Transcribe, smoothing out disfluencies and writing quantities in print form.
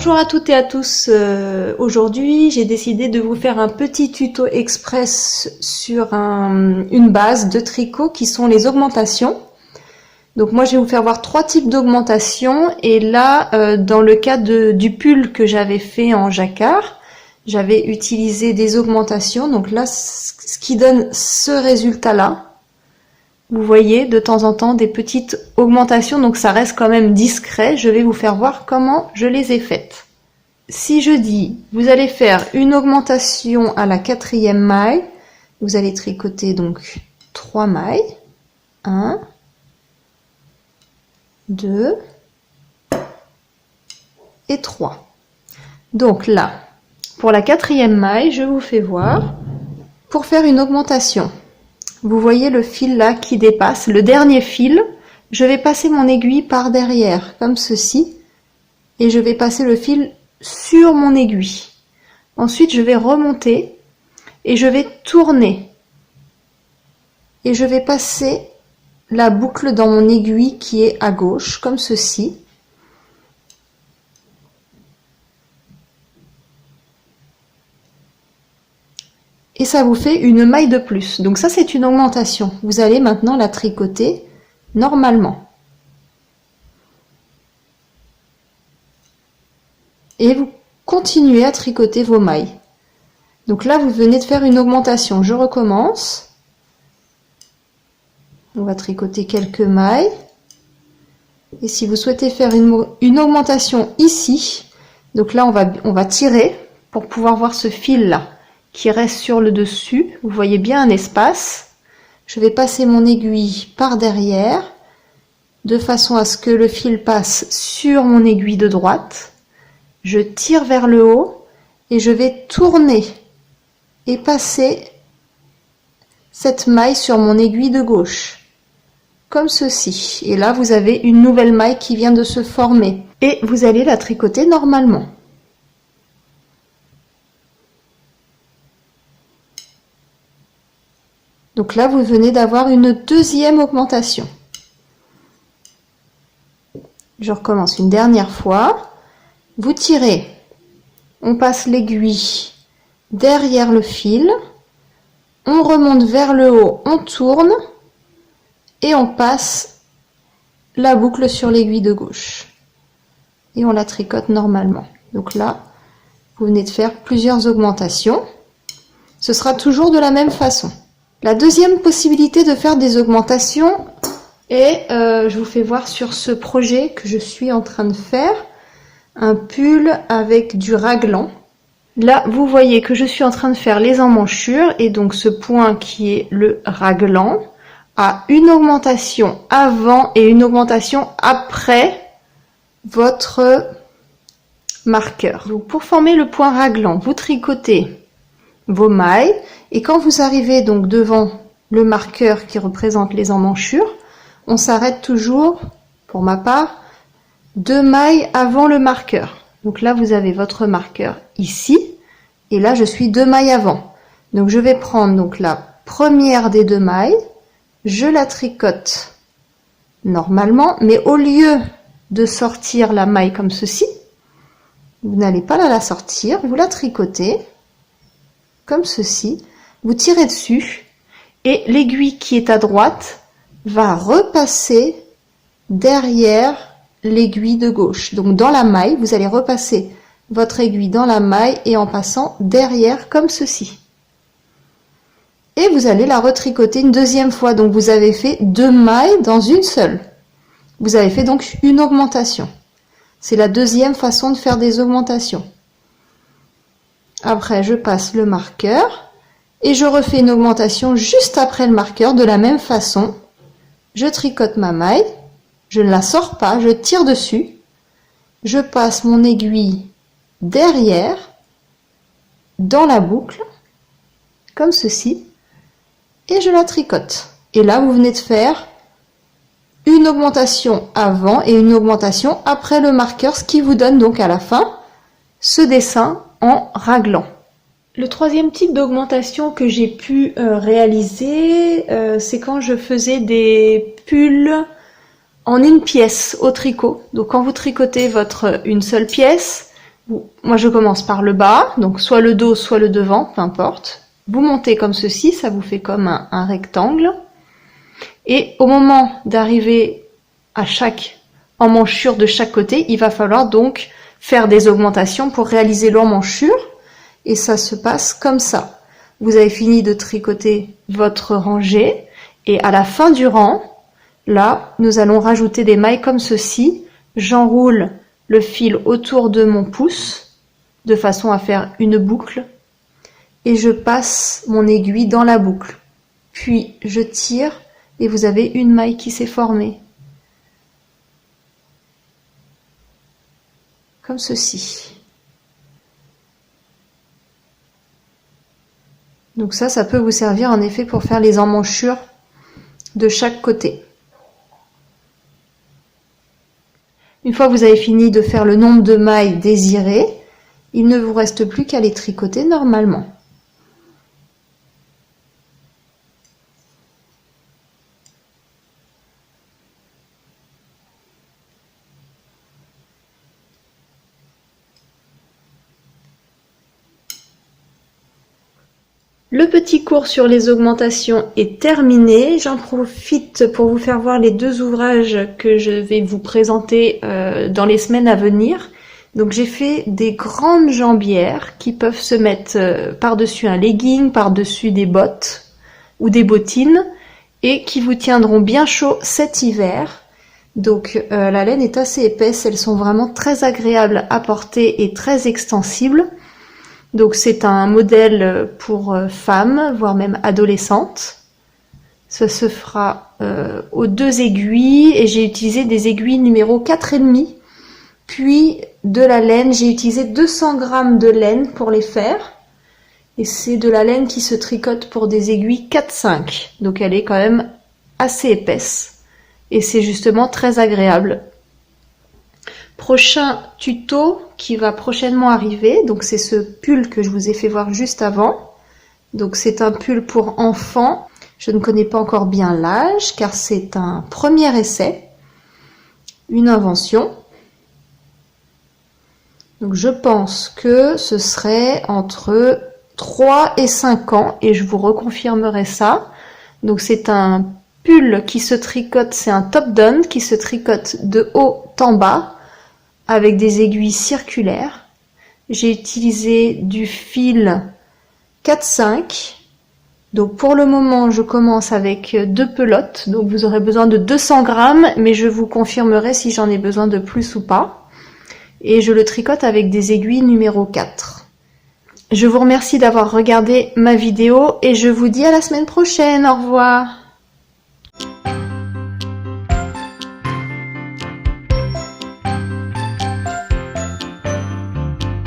Bonjour à toutes et à tous, aujourd'hui j'ai décidé de vous faire un petit tuto express sur une base de tricot qui sont les augmentations. Donc moi je vais vous faire voir trois types d'augmentations et là dans le cas du pull que j'avais fait en jacquard, j'avais utilisé des augmentations, donc là ce qui donne ce résultat là. Vous voyez de temps en temps des petites augmentations, donc ça reste quand même discret. Je vais vous faire voir comment je les ai faites. Si je dis, vous allez faire une augmentation à la 4e maille, vous allez tricoter donc 3 mailles. 1, 2 et 3. Donc là, pour la 4e maille, je vous fais voir, pour faire une augmentation. Vous voyez le fil là qui dépasse, le dernier fil, je vais passer mon aiguille par derrière, comme ceci, et je vais passer le fil sur mon aiguille. Ensuite, je vais remonter et je vais tourner. Et je vais passer la boucle dans mon aiguille qui est à gauche, comme ceci. Et ça vous fait une maille de plus. Donc ça, c'est une augmentation. Vous allez maintenant la tricoter normalement. Et vous continuez à tricoter vos mailles. Donc là, vous venez de faire une augmentation. Je recommence. On va tricoter quelques mailles. Et si vous souhaitez faire une augmentation ici, donc là, on va tirer pour pouvoir voir ce fil-là qui reste sur le dessus. Vous voyez bien un espace. Je vais passer mon aiguille par derrière de façon à ce que le fil passe sur mon aiguille de droite. Je tire vers le haut et je vais tourner et passer cette maille sur mon aiguille de gauche, comme ceci. Et là, vous avez une nouvelle maille qui vient de se former et vous allez la tricoter normalement. Donc là, vous venez d'avoir une deuxième augmentation. Je recommence une dernière fois. Vous tirez, on passe l'aiguille derrière le fil, on remonte vers le haut, on tourne et on passe la boucle sur l'aiguille de gauche. Et on la tricote normalement. Donc là, vous venez de faire plusieurs augmentations. Ce sera toujours de la même façon. La deuxième possibilité de faire des augmentations est, je vous fais voir sur ce projet que je suis en train de faire, un pull avec du raglan. Là, vous voyez que je suis en train de faire les emmanchures et donc ce point qui est le raglan a une augmentation avant et une augmentation après votre marqueur. Donc pour former le point raglan, vous tricotez vos mailles et quand vous arrivez donc devant le marqueur qui représente les emmanchures, on s'arrête toujours, pour ma part, 2 mailles avant le marqueur. Donc là vous avez votre marqueur ici et là je suis 2 mailles avant. Donc je vais prendre donc la première des 2 mailles, je la tricote normalement, mais au lieu de sortir la maille comme ceci, vous n'allez pas la sortir, vous la tricotez comme ceci, vous tirez dessus et l'aiguille qui est à droite va repasser derrière l'aiguille de gauche. Donc dans la maille, vous allez repasser votre aiguille dans la maille et en passant derrière comme ceci. Et vous allez la retricoter une deuxième fois. Donc vous avez fait 2 mailles dans une seule. Vous avez fait donc une augmentation. C'est la deuxième façon de faire des augmentations. Après, je passe le marqueur et je refais une augmentation juste après le marqueur de la même façon. Je tricote ma maille, je ne la sors pas, je tire dessus, je passe mon aiguille derrière dans la boucle, comme ceci, et je la tricote. Et là, vous venez de faire une augmentation avant et une augmentation après le marqueur, ce qui vous donne donc à la fin ce dessin en raglan. Le troisième type d'augmentation que j'ai pu réaliser, c'est quand je faisais des pulls en une pièce au tricot. Donc quand vous tricotez une seule pièce, Moi je commence par le bas, donc soit le dos, soit le devant, peu importe. Vous montez comme ceci, ça vous fait comme un rectangle. Et au moment d'arriver à chaque emmanchure de chaque côté, il va falloir donc faire des augmentations pour réaliser l'emmanchure. Et ça se passe comme ça. Vous avez fini de tricoter votre rangée et à la fin du rang, là, nous allons rajouter des mailles comme ceci. J'enroule le fil autour de mon pouce de façon à faire une boucle et je passe mon aiguille dans la boucle. Puis je tire et vous avez une maille qui s'est formée. Comme ceci. Donc ça peut vous servir en effet pour faire les emmanchures de chaque côté. Une fois que vous avez fini de faire le nombre de mailles désirées, il ne vous reste plus qu'à les tricoter normalement. Le petit cours sur les augmentations est terminé. J'en profite pour vous faire voir les deux ouvrages que je vais vous présenter dans les semaines à venir. Donc j'ai fait des grandes jambières qui peuvent se mettre par-dessus un legging, par-dessus des bottes ou des bottines et qui vous tiendront bien chaud cet hiver. Donc la laine est assez épaisse, elles sont vraiment très agréables à porter et très extensibles. Donc c'est un modèle pour femmes, voire même adolescentes. Ça se fera aux 2 aiguilles et j'ai utilisé des aiguilles numéro 4,5. Puis de la laine, j'ai utilisé 200 g de laine pour les faire. Et c'est de la laine qui se tricote pour des aiguilles 4,5. Donc elle est quand même assez épaisse. Et c'est justement très agréable. Prochain tuto qui va prochainement arriver, donc c'est ce pull que je vous ai fait voir juste avant. Donc c'est un pull pour enfants. Je ne connais pas encore bien l'âge car c'est un premier essai, une invention. Donc je pense que ce serait entre 3 et 5 ans et je vous reconfirmerai ça. Donc c'est un pull qui se tricote, c'est un top-down qui se tricote de haut en bas avec des aiguilles circulaires. J'ai utilisé du fil 4,5. Donc pour le moment, je commence avec 2 pelotes. Donc vous aurez besoin de 200 g, mais je vous confirmerai si j'en ai besoin de plus ou pas. Et je le tricote avec des aiguilles numéro 4. Je vous remercie d'avoir regardé ma vidéo et je vous dis à la semaine prochaine. Au revoir.